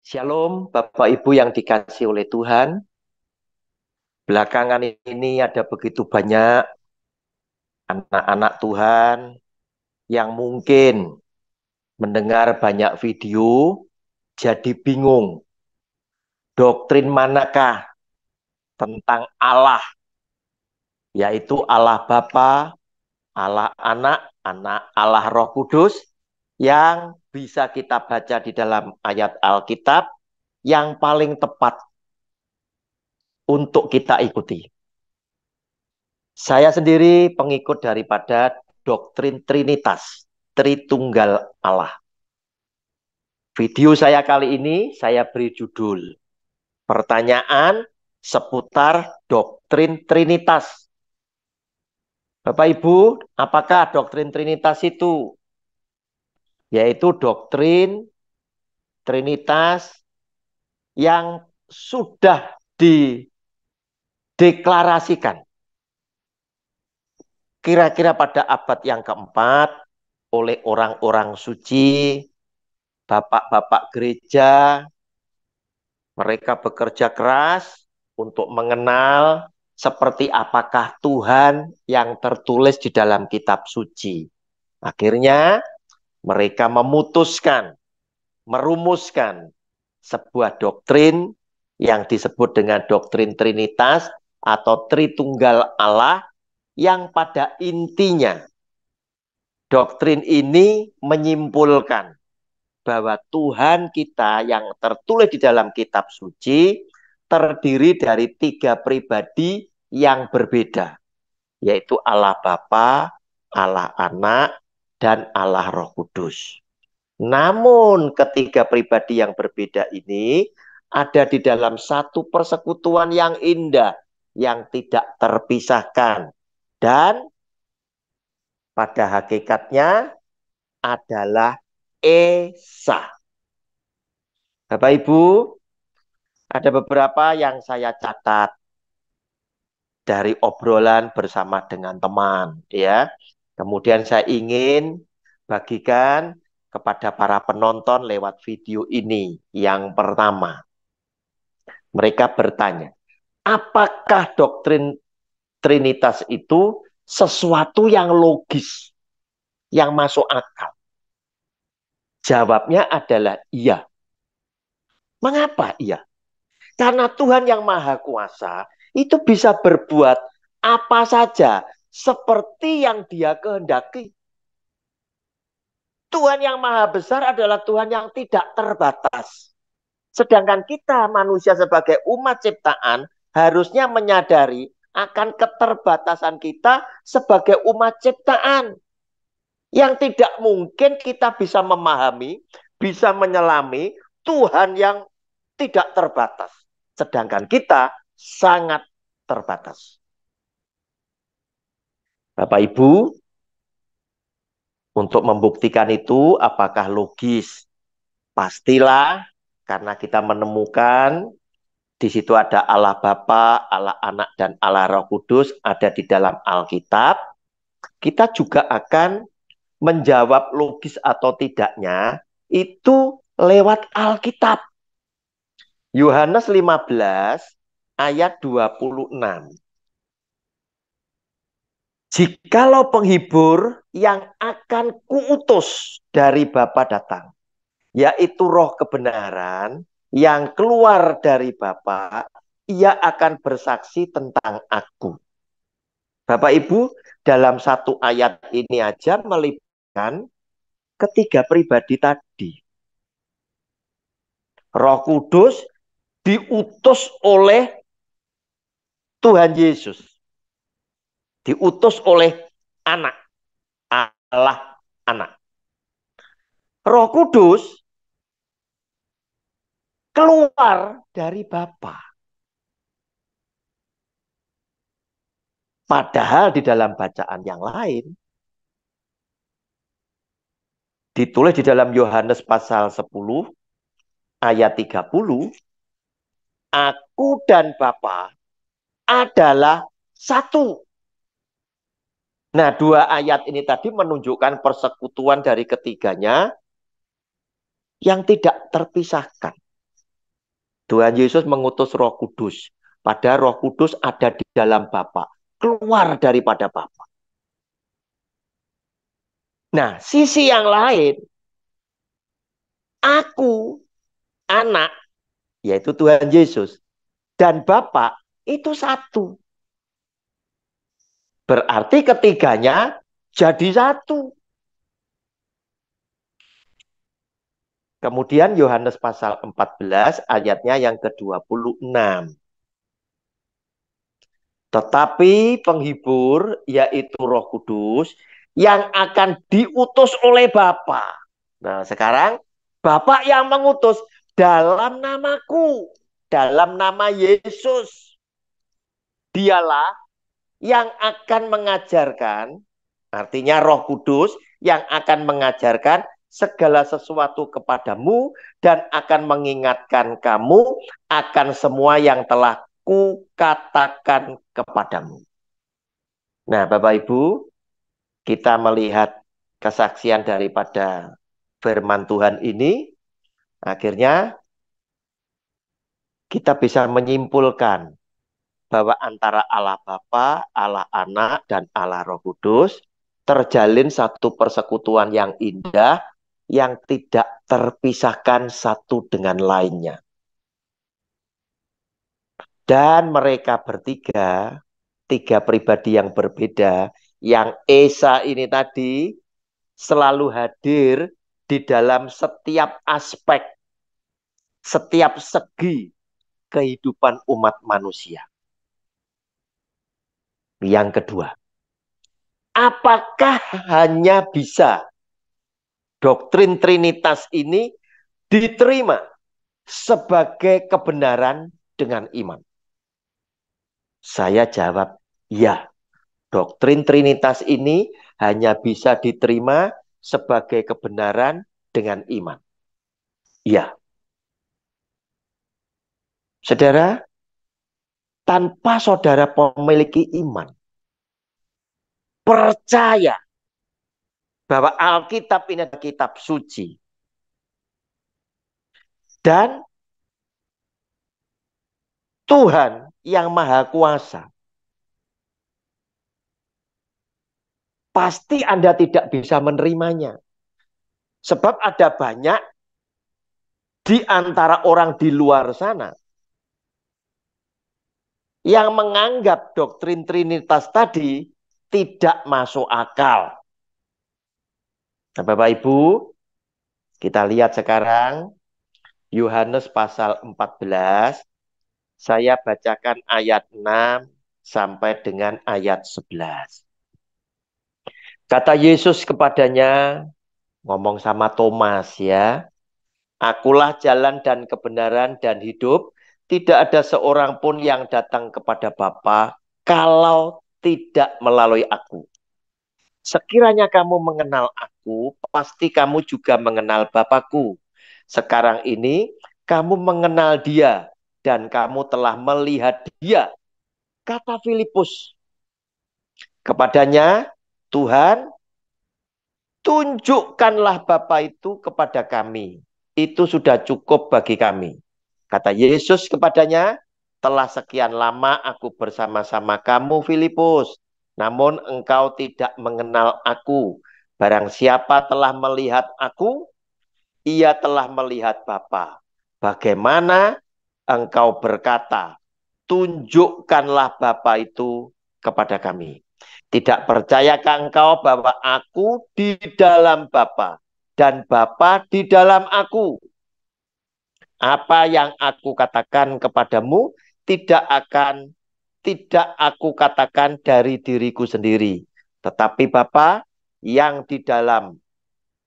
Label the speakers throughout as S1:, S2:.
S1: Shalom, Bapak Ibu yang dikasih oleh Tuhan. Belakangan ini ada begitu banyak anak-anak Tuhan yang mungkin mendengar banyak video, jadi bingung. Doktrin manakah tentang Allah, yaitu Allah Bapa, Allah Anak, Allah Roh Kudus, yang bisa kita baca di dalam ayat Alkitab yang paling tepat untuk kita ikuti. Saya sendiri pengikut daripada doktrin Trinitas, Tritunggal Allah. Video saya kali ini saya beri judul Pertanyaan seputar doktrin Trinitas. Bapak Ibu, apakah doktrin Trinitas itu? Yaitu doktrin Trinitas yang sudah dideklarasikan kira-kira pada abad yang keempat oleh orang-orang suci, bapak-bapak gereja. Mereka bekerja keras untuk mengenal seperti apakah Tuhan yang tertulis di dalam kitab suci. Akhirnya mereka memutuskan, merumuskan sebuah doktrin yang disebut dengan doktrin Trinitas atau Tritunggal Allah, yang pada intinya doktrin ini menyimpulkan bahwa Tuhan kita yang tertulis di dalam kitab suci terdiri dari tiga pribadi yang berbeda, yaitu Allah Bapa, Allah Anak, dan Allah Roh Kudus. Namun ketiga pribadi yang berbeda ini ada di dalam satu persekutuan yang indah, yang tidak terpisahkan, dan pada hakikatnya adalah Esa. Bapak Ibu, ada beberapa yang saya catat dari obrolan bersama dengan teman, ya. Kemudian saya ingin bagikan kepada para penonton lewat video ini. Yang pertama, mereka bertanya, apakah doktrin Trinitas itu sesuatu yang logis, yang masuk akal? Jawabnya adalah iya. Mengapa iya? Karena Tuhan yang Maha Kuasa itu bisa berbuat apa saja seperti yang Dia kehendaki. Tuhan yang Maha Besar adalah Tuhan yang tidak terbatas. Sedangkan kita manusia sebagai umat ciptaan harusnya menyadari akan keterbatasan kita sebagai umat ciptaan. Yang tidak mungkin kita bisa memahami, bisa menyelami Tuhan yang tidak terbatas. Sedangkan kita sangat terbatas. Bapak Ibu, untuk membuktikan itu apakah logis? Pastilah, karena kita menemukan di situ ada Allah Bapa, Allah Anak, dan Allah Roh Kudus ada di dalam Alkitab. Kita juga akan menjawab logis atau tidaknya itu lewat Alkitab. Yohanes 15 ayat 26. Jikalau penghibur yang akan kuutus dari Bapa datang, yaitu roh kebenaran yang keluar dari Bapa, ia akan bersaksi tentang aku. Bapak Ibu, dalam satu ayat ini aja melibatkan ketiga pribadi tadi. Roh Kudus diutus oleh Tuhan Yesus. Diutus oleh anak. Allah anak. Roh Kudus keluar dari Bapa. Padahal di dalam bacaan yang lain, ditulis di dalam Yohanes pasal 10 ayat 30, aku dan Bapa adalah satu. Nah, dua ayat ini tadi menunjukkan persekutuan dari ketiganya yang tidak terpisahkan. Tuhan Yesus mengutus Roh Kudus. Padahal Roh Kudus ada di dalam Bapa, keluar daripada Bapa. Nah, sisi yang lain, aku, anak, yaitu Tuhan Yesus, dan Bapa itu satu. Berarti ketiganya jadi satu. Kemudian Yohanes pasal 14 ayatnya yang ke-26. Tetapi penghibur yaitu Roh Kudus yang akan diutus oleh Bapa. Nah, sekarang Bapa yang mengutus dalam namaku, dalam nama Yesus. Dialah yang akan mengajarkan, artinya Roh Kudus yang akan mengajarkan segala sesuatu kepadamu dan akan mengingatkan kamu akan semua yang telah kukatakan kepadamu. Nah, Bapak Ibu, kita melihat kesaksian daripada firman Tuhan ini, akhirnya kita bisa menyimpulkan bahwa antara Allah Bapa, Allah Anak, dan Allah Roh Kudus terjalin satu persekutuan yang indah yang tidak terpisahkan satu dengan lainnya. Dan mereka bertiga, tiga pribadi yang berbeda, yang Esa ini tadi selalu hadir di dalam setiap aspek, setiap segi kehidupan umat manusia. Yang kedua, apakah hanya bisa doktrin Trinitas ini diterima sebagai kebenaran dengan iman? Saya jawab, ya. Doktrin Trinitas ini hanya bisa diterima sebagai kebenaran dengan iman. Ya. Saudara, tanpa saudara memiliki iman, percaya bahwa Alkitab ini adalah kitab suci, dan Tuhan yang Maha Kuasa, pasti Anda tidak bisa menerimanya. Sebab ada banyak di antara orang di luar sana yang menganggap doktrin Trinitas tadi tidak masuk akal. Nah, Bapak Ibu, kita lihat sekarang Yohanes pasal 14. Saya bacakan ayat 6 sampai dengan ayat 11. Kata Yesus kepadanya, ngomong sama Thomas ya, akulah jalan dan kebenaran dan hidup. Tidak ada seorang pun yang datang kepada Bapa kalau tidak melalui aku. Sekiranya kamu mengenal aku, pasti kamu juga mengenal Bapakku. Sekarang ini kamu mengenal dia dan kamu telah melihat dia. Kata Filipus kepadanya, Tuhan, tunjukkanlah Bapa itu kepada kami. Itu sudah cukup bagi kami. Kata Yesus kepadanya, telah sekian lama aku bersama-sama kamu, Filipus. Namun engkau tidak mengenal aku. Barang siapa telah melihat aku, ia telah melihat Bapa. Bagaimana engkau berkata, tunjukkanlah Bapa itu kepada kami. Tidak percayakah engkau bahwa aku di dalam Bapa dan Bapa di dalam aku? Apa yang aku katakan kepadamu tidak aku katakan dari diriku sendiri, tetapi Bapa yang di dalam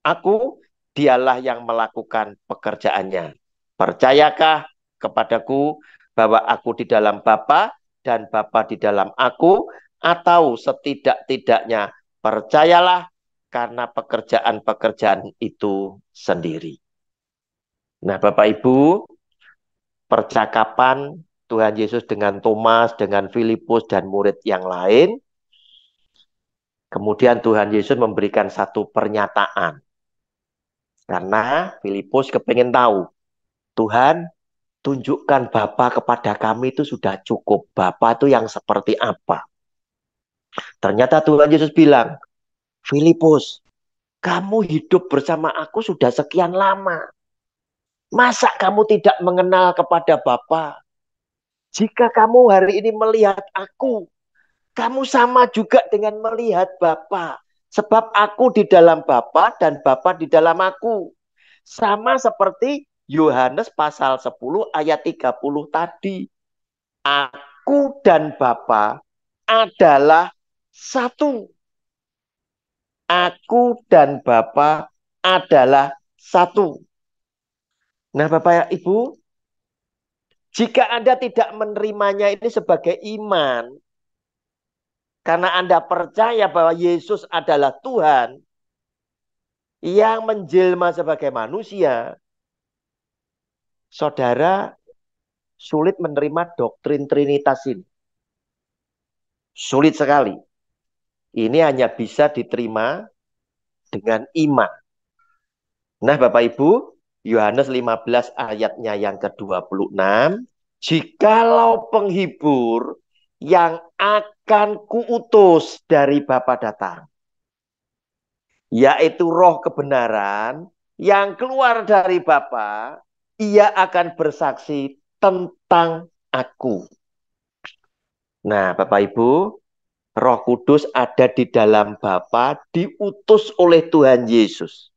S1: aku, dialah yang melakukan pekerjaannya. Percayakah kepadaku bahwa aku di dalam Bapa dan Bapa di dalam aku, atau setidak-tidaknya percayalah karena pekerjaan-pekerjaan itu sendiri. Nah, Bapak Ibu, percakapan Tuhan Yesus dengan Thomas, dengan Filipus, dan murid yang lain. Kemudian Tuhan Yesus memberikan satu pernyataan. Karena Filipus kepingin tahu, Tuhan, tunjukkan Bapa kepada kami itu sudah cukup. Bapa itu yang seperti apa? Ternyata Tuhan Yesus bilang, Filipus, kamu hidup bersama aku sudah sekian lama. Masa kamu tidak mengenal kepada Bapa? Jika kamu hari ini melihat aku, kamu sama juga dengan melihat Bapa. Sebab aku di dalam Bapa dan Bapa di dalam aku. Sama seperti Yohanes pasal 10 ayat 30 tadi. Aku dan Bapa adalah satu. Aku dan Bapa adalah satu. Nah, Bapak Ibu, jika Anda tidak menerimanya ini sebagai iman, karena Anda percaya bahwa Yesus adalah Tuhan yang menjelma sebagai manusia, saudara sulit menerima doktrin Trinitas ini. Sulit sekali. Ini hanya bisa diterima dengan iman. Nah, Bapak Ibu, Yohanes 15 ayatnya yang ke-26, jikalau penghibur yang akan kuutus dari Bapa datang, yaitu roh kebenaran yang keluar dari Bapa, ia akan bersaksi tentang aku. Nah, Bapak Ibu, Roh Kudus ada di dalam Bapa, diutus oleh Tuhan Yesus.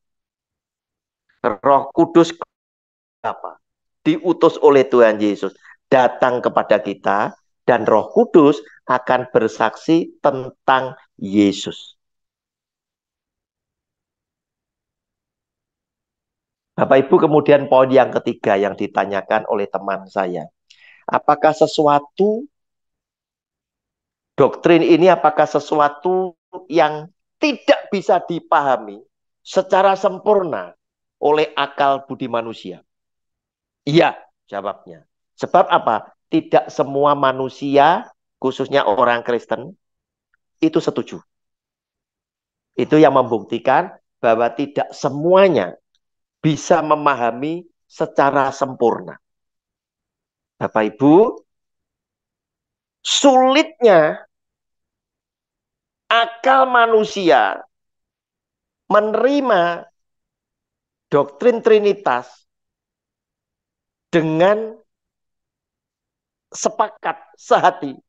S1: Roh Kudus apa? Diutus oleh Tuhan Yesus, datang kepada kita, dan Roh Kudus akan bersaksi tentang Yesus. Bapak Ibu, kemudian poin yang ketiga yang ditanyakan oleh teman saya. Apakah sesuatu doktrin ini, apakah sesuatu yang tidak bisa dipahami secara sempurna oleh akal budi manusia? Iya, jawabnya. Sebab apa? Tidak semua manusia, khususnya orang Kristen, itu setuju. Itu yang membuktikan bahwa tidak semuanya bisa memahami secara sempurna. Bapak Ibu, sulitnya akal manusia menerima doktrin Trinitas dengan sepakat sehati.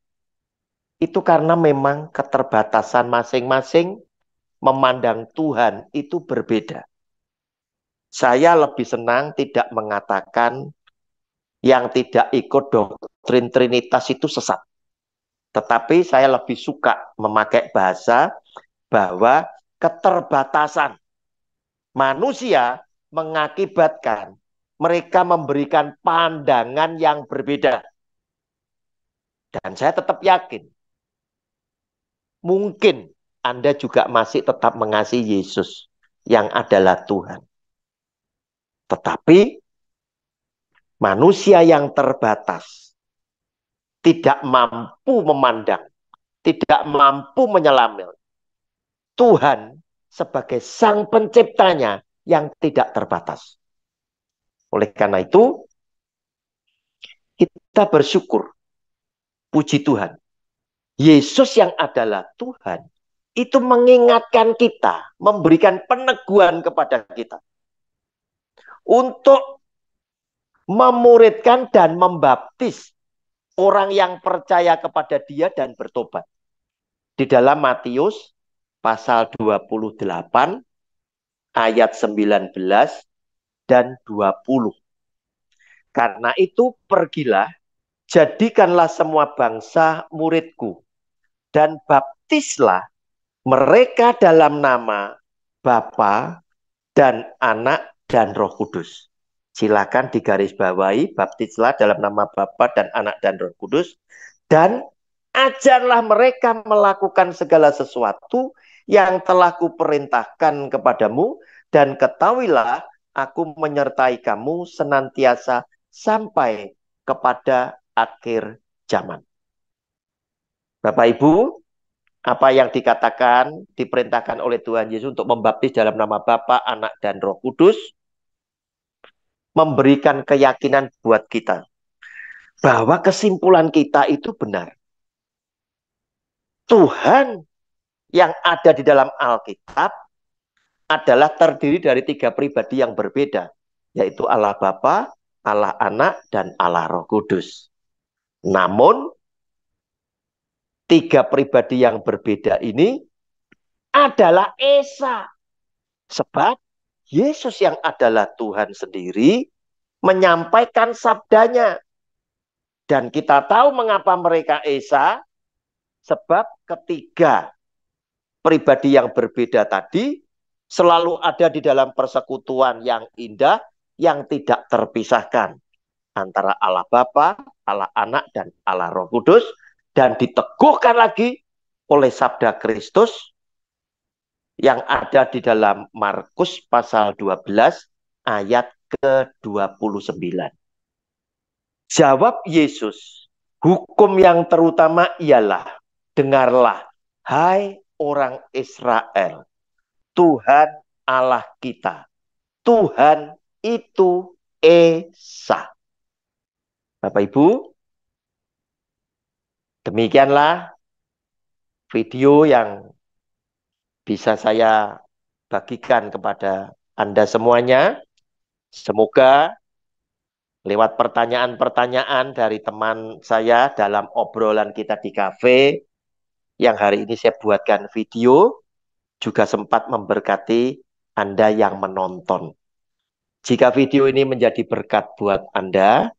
S1: Itu karena memang keterbatasan masing-masing memandang Tuhan itu berbeda. Saya lebih senang tidak mengatakan yang tidak ikut doktrin Trinitas itu sesat. Tetapi saya lebih suka memakai bahasa bahwa keterbatasan manusia mengakibatkan mereka memberikan pandangan yang berbeda. Dan saya tetap yakin, mungkin Anda juga masih tetap mengasihi Yesus yang adalah Tuhan. Tetapi manusia yang terbatas tidak mampu memandang, tidak mampu menyelami Tuhan sebagai sang penciptanya yang tidak terbatas. Oleh karena itu, kita bersyukur, puji Tuhan. Yesus yang adalah Tuhan, itu mengingatkan kita, memberikan peneguhan kepada kita. Untuk memuridkan dan membaptis orang yang percaya kepada dia dan bertobat. Di dalam Matius pasal 28 ayat 19 dan 20. Karena itu pergilah, jadikanlah semua bangsa muridku, dan baptislah mereka dalam nama Bapa dan Anak dan Roh Kudus. Silakan digarisbawahi, baptislah dalam nama Bapa dan Anak dan Roh Kudus, dan ajarlah mereka melakukan segala sesuatu yang telah kuperintahkan kepadamu, dan ketahuilah aku menyertai kamu senantiasa sampai kepada akhir zaman. Bapak Ibu, apa yang dikatakan, diperintahkan oleh Tuhan Yesus untuk membaptis dalam nama Bapa, Anak, dan Roh Kudus, memberikan keyakinan buat kita. bahwa kesimpulan kita itu benar. Tuhan yang ada di dalam Alkitab adalah terdiri dari 3 pribadi yang berbeda, yaitu Allah Bapa, Allah Anak, dan Allah Roh Kudus. Namun, 3 pribadi yang berbeda ini adalah Esa. Sebab Yesus yang adalah Tuhan sendiri menyampaikan sabdanya. Dan kita tahu mengapa mereka Esa, sebab ketiga pribadi yang berbeda tadi selalu ada di dalam persekutuan yang indah, yang tidak terpisahkan antara Allah Bapa, Allah Anak, dan Allah Roh Kudus, dan diteguhkan lagi oleh sabda Kristus yang ada di dalam Markus pasal 12 ayat ke-29. Jawab Yesus, hukum yang terutama ialah, dengarlah, hai orang Israel, Tuhan Allah kita, Tuhan itu Esa. Bapak Ibu, demikianlah video yang bisa saya bagikan kepada Anda semuanya. Semoga lewat pertanyaan-pertanyaan dari teman saya dalam obrolan kita di kafe, yang hari ini saya buatkan video, juga sempat memberkati Anda yang menonton. Jika video ini menjadi berkat buat Anda,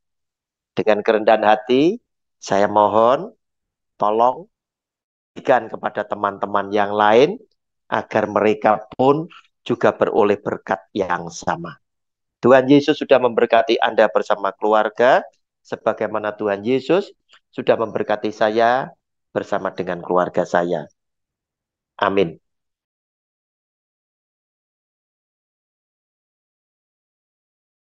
S1: dengan kerendahan hati, saya mohon, tolong berikan kepada teman-teman yang lain, agar mereka pun juga beroleh berkat yang sama. Tuhan Yesus sudah memberkati Anda bersama keluarga, sebagaimana Tuhan Yesus sudah memberkati saya bersama dengan keluarga saya. Amin.